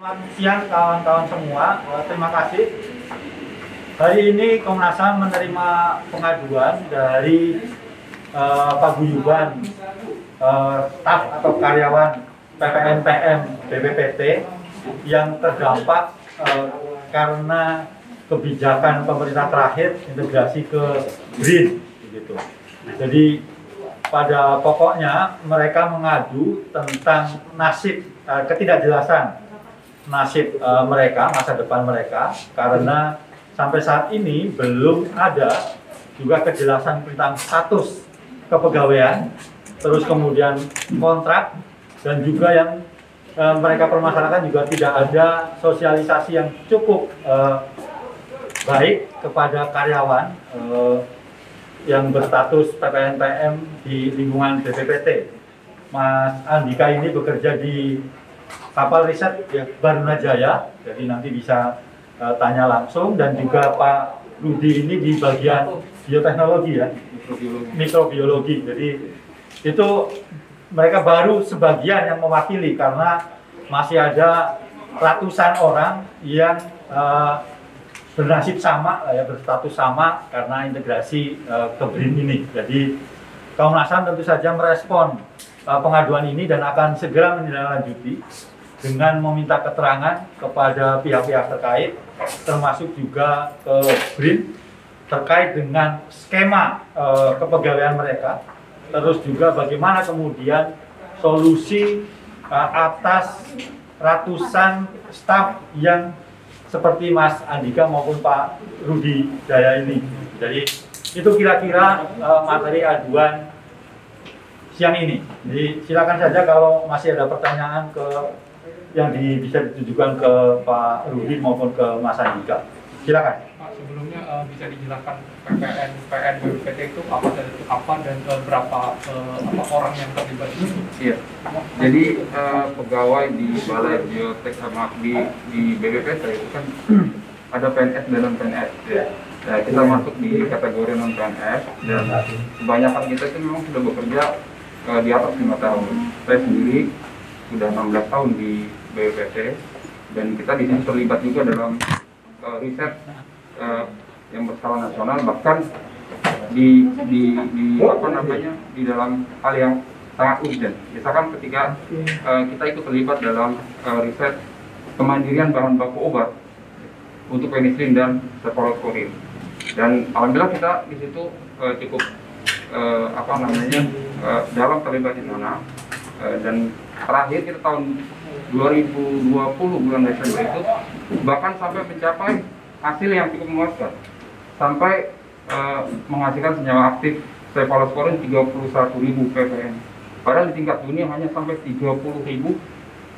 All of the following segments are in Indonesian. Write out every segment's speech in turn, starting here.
Selamat siang kawan-kawan semua, terima kasih. Hari ini Komnas HAM menerima pengaduan dari paguyuban staf atau karyawan PPNPM BPPT yang terdampak karena kebijakan pemerintah terakhir integrasi ke green, gitu. Jadi pada pokoknya mereka mengadu tentang nasib ketidakjelasan nasib mereka, masa depan mereka, karena sampai saat ini belum ada juga kejelasan tentang status kepegawaian, terus kemudian kontrak, dan juga yang mereka permasalahkan juga tidak ada sosialisasi yang cukup baik kepada karyawan yang berstatus PPNPM di lingkungan BPPT. Mas Andika ini bekerja di kapal riset ya, Barunajaya, jadi nanti bisa tanya langsung, dan juga Pak Rudi ini di bagian bioteknologi ya, mikrobiologi. Jadi itu mereka baru sebagian yang mewakili karena masih ada ratusan orang yang bernasib sama, ya, berstatus sama karena integrasi ke BRIN ini. Jadi Komnas HAM tentu saja merespon pengaduan ini dan akan segera menindaklanjuti dengan meminta keterangan kepada pihak-pihak terkait, termasuk juga ke BRIN terkait dengan skema kepegawaian mereka, terus juga bagaimana kemudian solusi atas ratusan staf yang seperti Mas Andika maupun Pak Rudi Jaya ini. Jadi itu kira-kira materi aduan siang ini. Jadi silakan saja kalau masih ada pertanyaan yang bisa ditujukan ke Pak Rudi maupun ke Mas Andika. Silakan. Pak, sebelumnya bisa dijelaskan PPN BPPT itu apa dan berapa orang yang terlibat itu? Iya. Jadi pegawai di Balai Biotek sama di BPPT itu kan ada PNS dan non PNS. Ya. Nah, kita masuk di kategori non PNS dan kebanyakan kita itu memang sudah bekerja di atas 5 tahun. Saya sendiri sudah 16 tahun di BPPT dan kita di sini terlibat juga dalam riset yang berskala nasional, bahkan di dalam hal yang sangat urgent. Misalkan ketika kita ikut terlibat dalam riset kemandirian bahan baku obat untuk penisilin dan cephalosporin, dan alhamdulillah kita di situ cukup dalam terlibat di sana, dan terakhir kita tahun 2020 bulan Desember itu bahkan sampai mencapai hasil yang cukup memuaskan, sampai menghasilkan senyawa aktif cephalosporin 31.000 ppm, padahal di tingkat dunia hanya sampai 30.000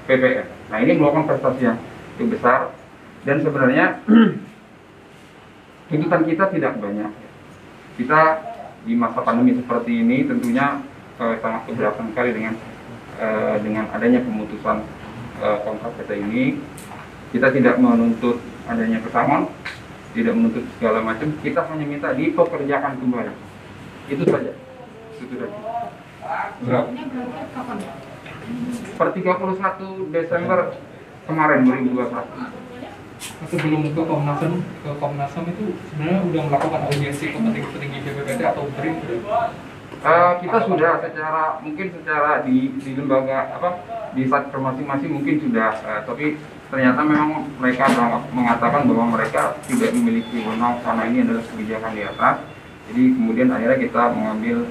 ppm. Nah, ini merupakan prestasi yang cukup besar, dan sebenarnya tuntutan kita tidak banyak. Kita di masa pandemi seperti ini tentunya sangat keberatan sekali dengan adanya pemutusan kontrak PT ini. Kita tidak menuntut adanya pesangon, tidak menuntut segala macam. Kita hanya minta dipekerjakan kembali. Itu saja. Itu saja. Per 31 Desember kemarin 2021. Sebelum ke Komnas HAM itu sebenarnya udah melakukan audiensi ke petinggi BPPT atau BRIN? Kita sudah secara di lembaga di satker masing-masing mungkin sudah, tapi ternyata memang mereka mengatakan bahwa mereka tidak memiliki wewenang karena ini adalah kebijakan di atas. Jadi kemudian akhirnya kita mengambil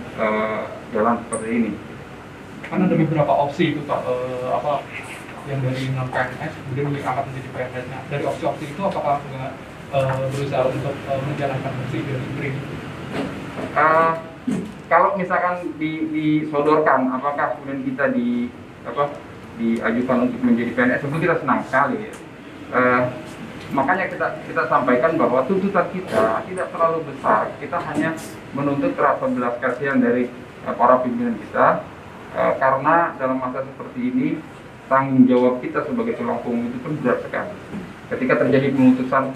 jalan seperti ini. Kan ada beberapa opsi itu Pak, yang dari non PNS kemudian diangkat menjadi PNS. Nah, dari opsi-opsi itu apakah nggak berusaha untuk menjalankan fungsi dari BRIN? Kalau misalkan disodorkan, apakah kemudian kita diajukan untuk menjadi PNS, tentu kita senang sekali. Ya. Makanya kita sampaikan bahwa tuntutan kita tidak terlalu besar. Kita hanya menuntut rasa belas kasihan dari para pimpinan kita, karena dalam masa seperti ini tanggung jawab kita sebagai tulang punggung itu pun berat sekali. Ketika terjadi pemutusan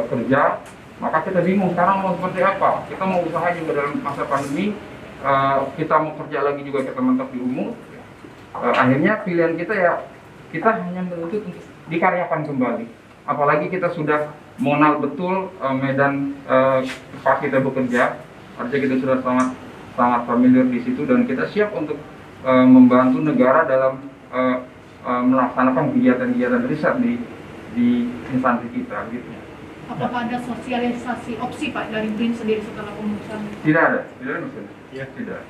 kerja, maka kita bingung sekarang mau seperti apa. Kita mau usaha juga dalam masa pandemi, kita mau kerja lagi juga kita mentok di umum. Akhirnya pilihan kita ya kita hanya menuntut untuk dikaryakan kembali. Apalagi kita sudah mengenal betul medan tempat kita bekerja, artinya kita sudah sangat familiar di situ dan kita siap untuk membantu negara dalam melaksanakan kegiatan-kegiatan riset di instansi kita gitu. Apakah ada sosialisasi opsi Pak dari BRIN sendiri setelah pemutusan? Tidak ada maksudnya. Ya, tidak.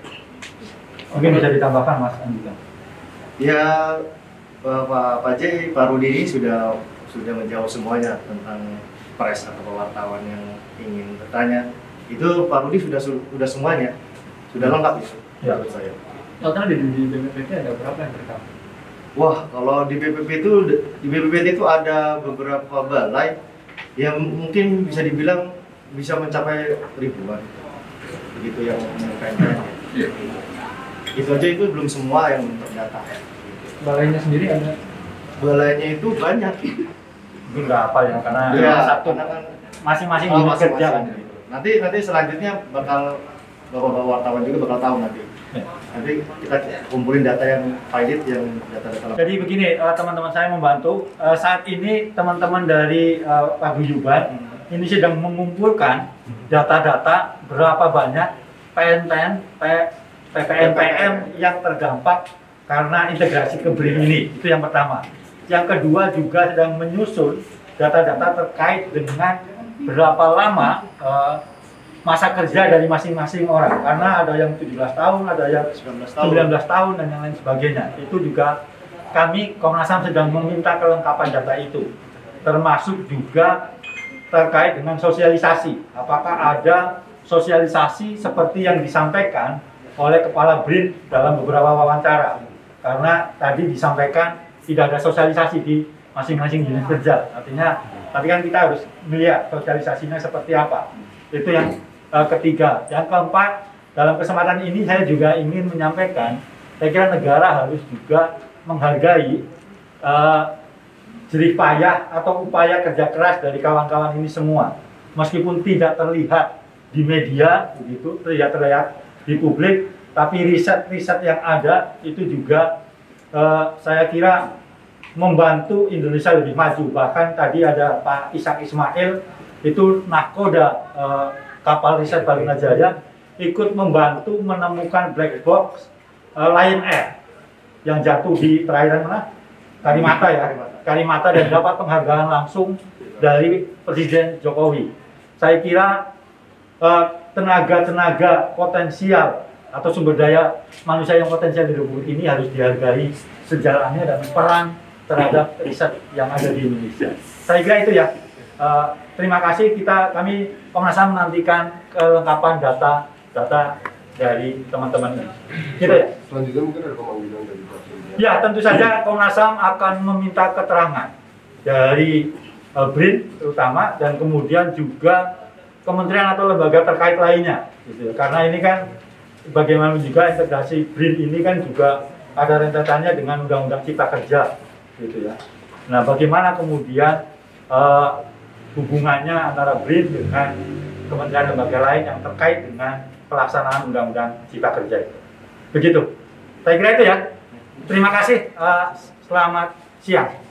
Mungkin bisa ditambahkan Mas Andika. Ya, Pak J, Pak Rudi ini sudah menjawab semuanya tentang pres atau wartawan yang ingin bertanya. Itu Pak Rudi sudah semuanya, sudah lengkap itu. Ya. Menurut saya. Total di BPPT ada berapa yang terkait? Wah, kalau di BPPT itu ada beberapa balai yang mungkin bisa dibilang bisa mencapai ribuan. Begitu yang menyampaikan. Iya. Itu aja itu belum semua yang terdata. Balainya sendiri ada? Balainya itu banyak. Mungkin nggak apa ya, karena Ya, satu karena kan masing-masing unit kerja kan. Nanti selanjutnya bakal bapak-bapak wartawan juga bakal tahu nanti. Ya. Nanti kita kumpulin data yang valid, yang data-data. Jadi begini, teman-teman saya membantu. Saat ini teman-teman dari Paguyuban ini sedang mengumpulkan data-data berapa banyak PNPN, PPNPM yang terdampak karena integrasi ke BRIN ini. Itu yang pertama. Yang kedua juga sedang menyusun data-data terkait dengan berapa lama masa kerja dari masing-masing orang, karena ada yang 17 tahun, ada yang 19 tahun dan yang lain sebagainya. Itu juga kami Komnas HAM sedang meminta kelengkapan data itu, termasuk juga terkait dengan sosialisasi. Apakah ada sosialisasi seperti yang disampaikan oleh Kepala BRIN dalam beberapa wawancara? Karena tadi disampaikan tidak ada sosialisasi di masing-masing unit kerja. Artinya, tapi kan kita harus melihat sosialisasinya seperti apa. Itu yang ketiga. Yang keempat, dalam kesempatan ini saya juga ingin menyampaikan, saya kira negara harus juga menghargai jerih payah atau upaya kerja keras dari kawan-kawan ini semua. Meskipun tidak terlihat di media, begitu, tidak terlihat di publik, tapi riset-riset yang ada itu juga saya kira membantu Indonesia lebih maju. Bahkan tadi ada Pak Ishak Ismail, itu nahkoda kapal riset Barunajaya, ikut membantu menemukan black box Lion Air yang jatuh di perairan mana? Karimata ya, Karimata, dan dapat penghargaan langsung dari Presiden Jokowi. Saya kira tenaga-tenaga potensial atau sumber daya manusia yang potensial di Republik ini harus dihargai sejarahnya dan peran terhadap riset yang ada di Indonesia. Saya kira itu ya. Terima kasih. Kami Komnas HAM menantikan kelengkapan data dari teman-teman ini. Gitu ya. Selanjutnya mungkin ada pemanggilan dari Presiden. Ya, tentu saja Komnas HAM akan meminta keterangan dari BRIN terutama, dan kemudian juga kementerian atau lembaga terkait lainnya. Gitu. Karena ini kan bagaimana juga integrasi BRIN ini kan juga ada rentetannya dengan Undang-Undang Cipta Kerja, gitu ya. Nah, bagaimana kemudian hubungannya antara BRIN dengan kementerian lembaga lain yang terkait dengan pelaksanaan Undang-Undang Cipta Kerja itu. Begitu. Saya kira itu ya. Terima kasih. Selamat siang.